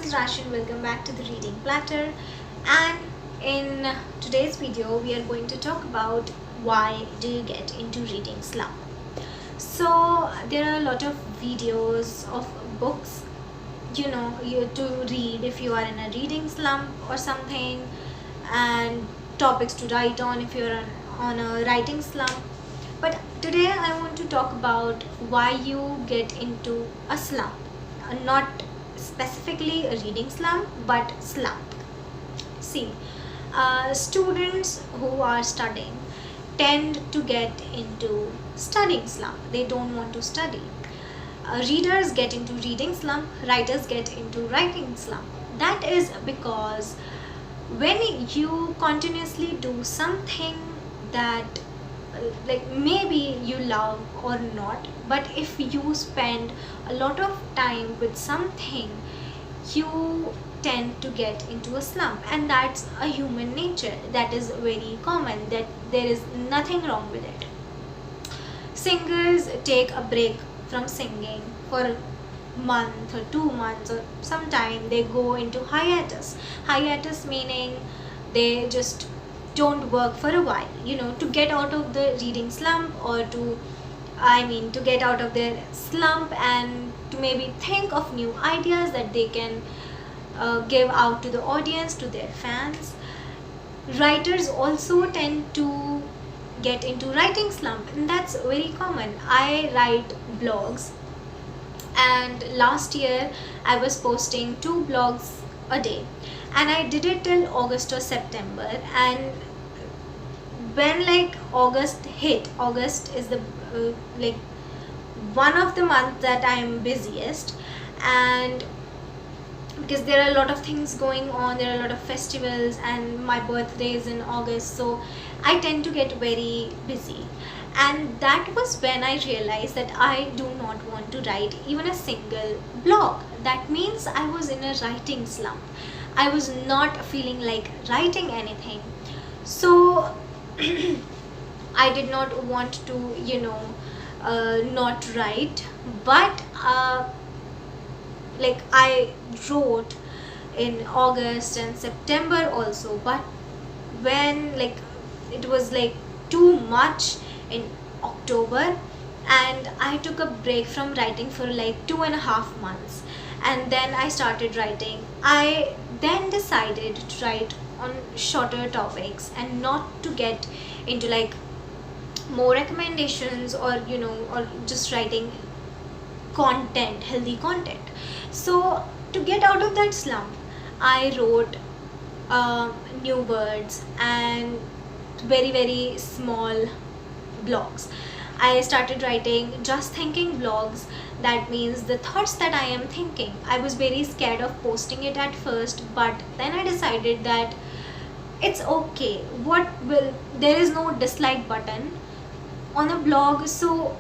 is Rashid. Welcome back to the Reading Platter, and in today's video we are going to talk about why do you get into reading slump. So there are a lot of videos of books you to read if you are in a reading slump or something, and topics to write on if you're on a writing slump. But today I want to talk about why you get into a slump, not specifically a reading slump but slump. See, students who are studying tend to get into studying slump. They don't want to study. Readers get into reading slump, writers get into writing slump. That is because when you continuously do something that maybe you love or not, but if you spend a lot of time with something, you tend to get into a slump, and that's a human nature. That is very common. That there is nothing wrong with it. Singers take a break from singing for a month or 2 months, or sometime they go into hiatus meaning they just don't work for a while, to get out of the reading slump, or to get out of their slump and to maybe think of new ideas that they can give out to the audience, to their fans. Writers also tend to get into writing slump, and that's very common. I write blogs, and last year I was posting 2 blogs a day, and I did it till August or September. And when August hit, August is the one of the months that I am busiest, and because there are a lot of things going on, there are a lot of festivals, and my birthday is in August, so I tend to get very busy. And that was when I realized that I do not want to write even a single blog. That means I was in a writing slump. I was not feeling like writing anything. So I did not want to, not write, but I wrote in August and September also. But when it was too much in October, and I took a break from writing for 2.5 months, and then I started writing. I then decided to write on shorter topics and not to get into more recommendations, or or just writing content, healthy content. So to get out of that slump, I wrote new words and very very small blogs. I started writing just thinking blogs. That means the thoughts that I am thinking. I was very scared of posting it at first, but then I decided that it's okay. There is no dislike button on a blog, so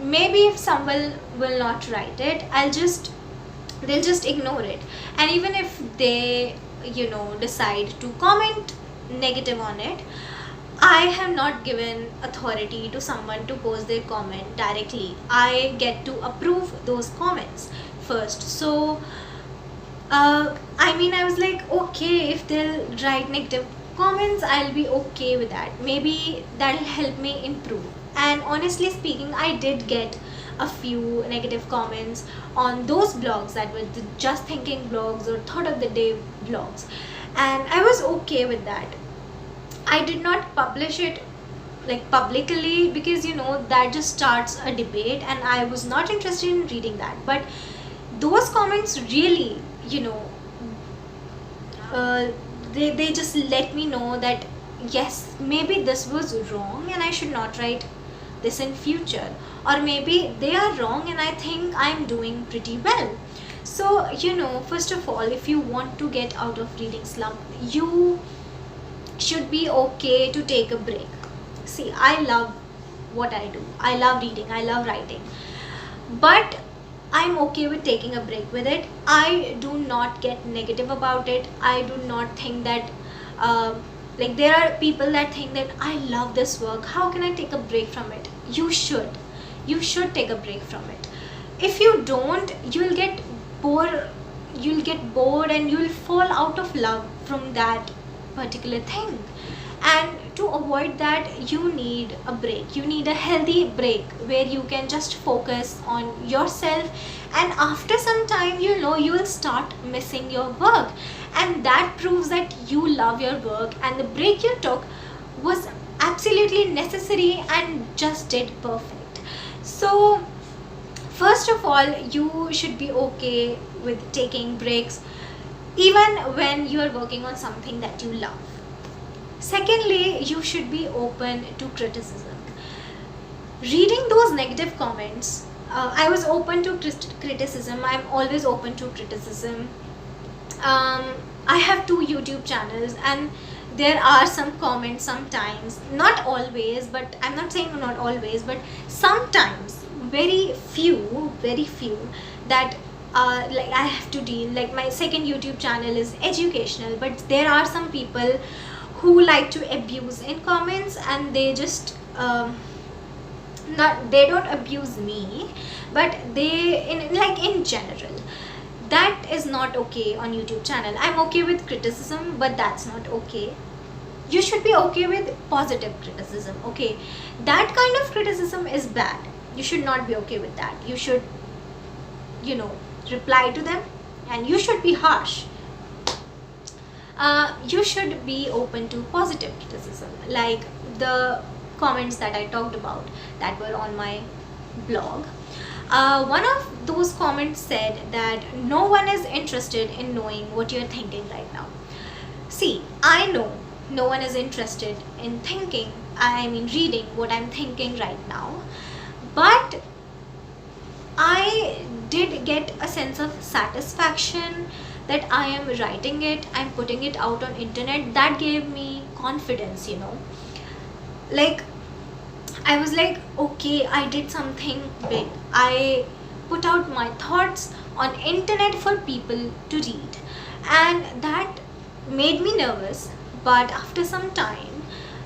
maybe if someone will not write it, they'll just ignore it. And even if they decide to comment negative on it, I have not given authority to someone to post their comment directly. I get to approve those comments first. So I was okay, if they'll write negative comments, I'll be okay with that. Maybe that'll help me improve. And honestly speaking, I did get a few negative comments on those blogs that were the just thinking blogs or thought of the day blogs, and I was okay with that. I did not publish it publicly, because that just starts a debate, and I was not interested in reading that. But those comments really, they just let me know that yes, maybe this was wrong and I should not write this in future, or maybe they are wrong and I think I'm doing pretty well. So first of all, if you want to get out of reading slump, you should be okay to take a break. See, I love what I do. I love reading, I love writing, but I'm okay with taking a break with it. I do not get negative about it. I do not think that there are people that think that I love this work, how can I take a break from it? You should take a break from it. If you don't, you'll get bored you'll get bored and you'll fall out of love from that particular thing. And to avoid that, you need a break. You need a healthy break where you can just focus on yourself, and after some time, you will start missing your work, and that proves that you love your work, and the break you took was absolutely necessary and just did perfect. So first of all, you should be okay with taking breaks even when you are working on something that you love. Secondly, you should be open to criticism. Reading those negative comments, I was open to criticism. I'm always open to criticism. I have 2 YouTube channels, and there are some comments sometimes, not always, but I'm not saying not always, but sometimes, very few that like I have to deal. Like my second YouTube channel is educational, but there are some people who like to abuse in comments, and they just they don't abuse me, but they in general. That is not okay on YouTube channel. I'm okay with criticism, but that's not okay. You should be okay with positive criticism, okay? That kind of criticism is bad. You should not be okay with that. You should, reply to them, and you should be harsh. You should be open to positive criticism, like the comments that I talked about that were on my blog. One of those comments said that no one is interested in knowing what you're thinking right now. See, I know no one is interested in reading what I'm thinking right now, but I did get a sense of satisfaction that I am writing it, I'm putting it out on internet. That gave me confidence, like I was like, okay, I did something big. I put out my thoughts on internet for people to read, and that made me nervous, but after some time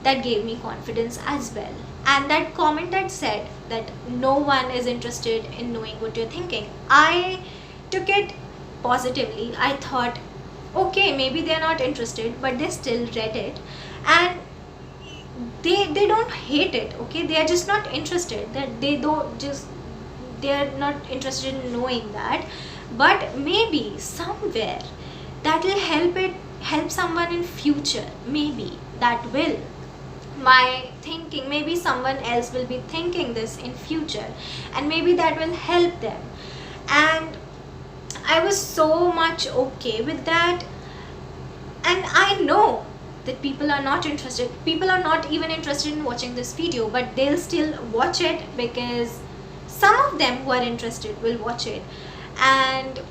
that gave me confidence as well. And that comment that said that no one is interested in knowing what you're thinking, I took it positively. I thought, okay, maybe they're not interested, but they still read it, and they don't hate it, okay? They are just not interested. That they are not interested in knowing that, but maybe somewhere that will help someone in future. Maybe that will my thinking, maybe someone else will be thinking this in future, and maybe that will help them. And I was so much okay with that. And I know that people are not interested. People are not even interested in watching this video, but they'll still watch it because some of them who are interested will watch it, and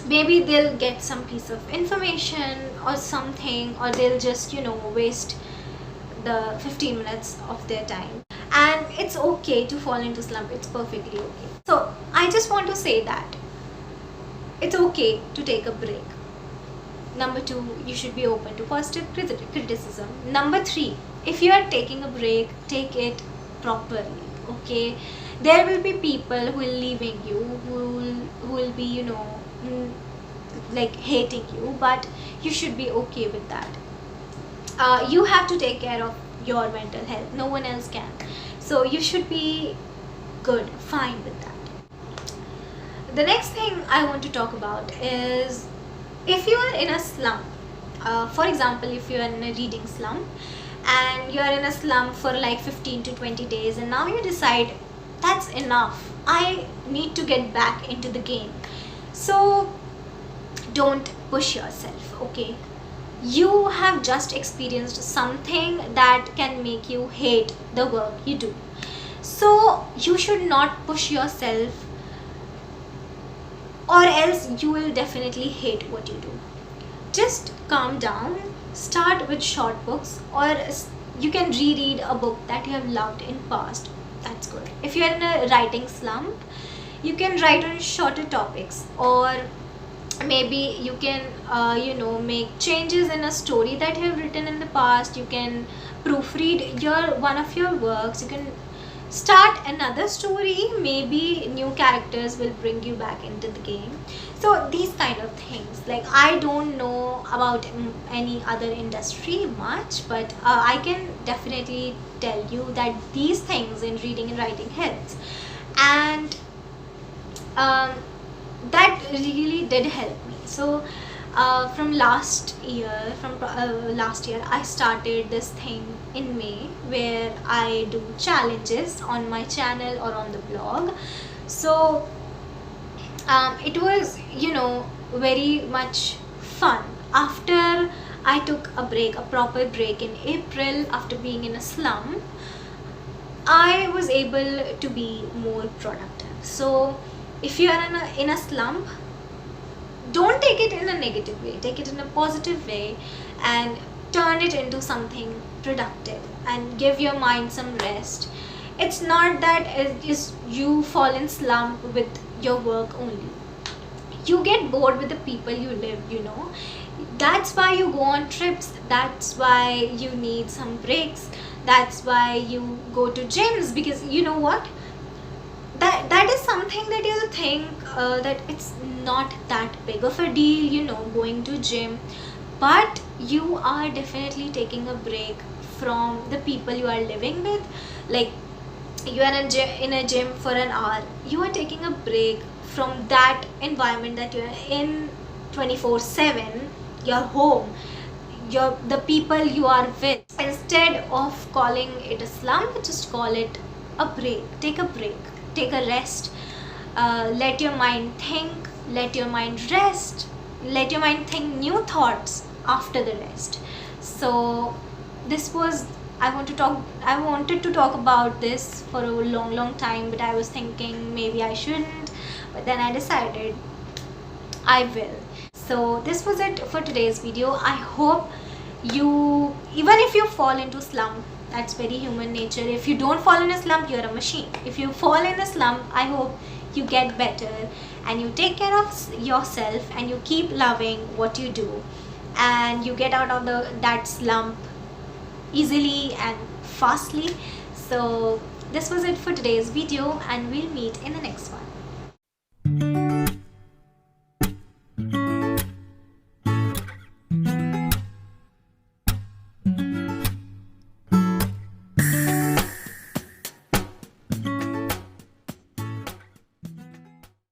maybe they'll get some piece of information or something, or they'll just waste the 15 minutes of their time. And it's okay to fall into slump. It's perfectly okay. So I just want to say that it's okay to take a break. Number 2, you should be open to positive criticism. Number 3, if you are taking a break, take it properly, okay? There will be people who will leaving you, who will be like hating you, but you should be okay with that. You have to take care of your mental health. No one else can. So you should be good, fine with that. The next thing I want to talk about is, if you are in a slump, for example, if you are in a reading slump and you are in a slump for like 15 to 20 days, and now you decide that's enough, I need to get back into the game. So don't push yourself, okay? You have just experienced something that can make you hate the work you do. So you should not push yourself, or else you will definitely hate what you do. Just calm down, start with short books, or you can reread a book that you have loved in past. That's good. If you're in a writing slump, you can write on shorter topics, or maybe you can make changes in a story that you have written in the past. You can proofread one of your works. You can start another story, maybe new characters will bring you back into the game. So these kind of things, like I don't know about any other industry much, but I can definitely tell you that these things in reading and writing helps, and that really did help me. So from last year I started this thing in May where I do challenges on my channel or on the blog. So it was, very much fun. After I took a proper break in April after being in a slump, I was able to be more productive. So if you are in a slump, don't take it in a negative way, take it in a positive way and turn it into something productive and give your mind some rest. It's not that it is you fall in slump with your work only. You get bored with the people you live, that's why you go on trips, that's why you need some breaks, that's why you go to gyms, because you know what, that is something that you'll think that it's not that big of a deal, going to gym, but you are definitely taking a break from the people you are living with. Like you are in a gym for an hour, you are taking a break from that environment that you're in 24/7, your home, the people you are with. Instead of calling it a slump, just call it a break. Take a break, take a rest, let your mind think, let your mind rest, let your mind think new thoughts after the rest. So this was, I wanted to talk about this for a long time, but I was thinking maybe I shouldn't, but then I decided I will. So this was it for today's video. I hope you, even if you fall into slump, that's very human nature. If you don't fall in a slump, you're a machine. If you fall in a slump, I hope you get better and you take care of yourself and you keep loving what you do and you get out of that slump easily and fastly. So this was it for today's video and we'll meet in the next one.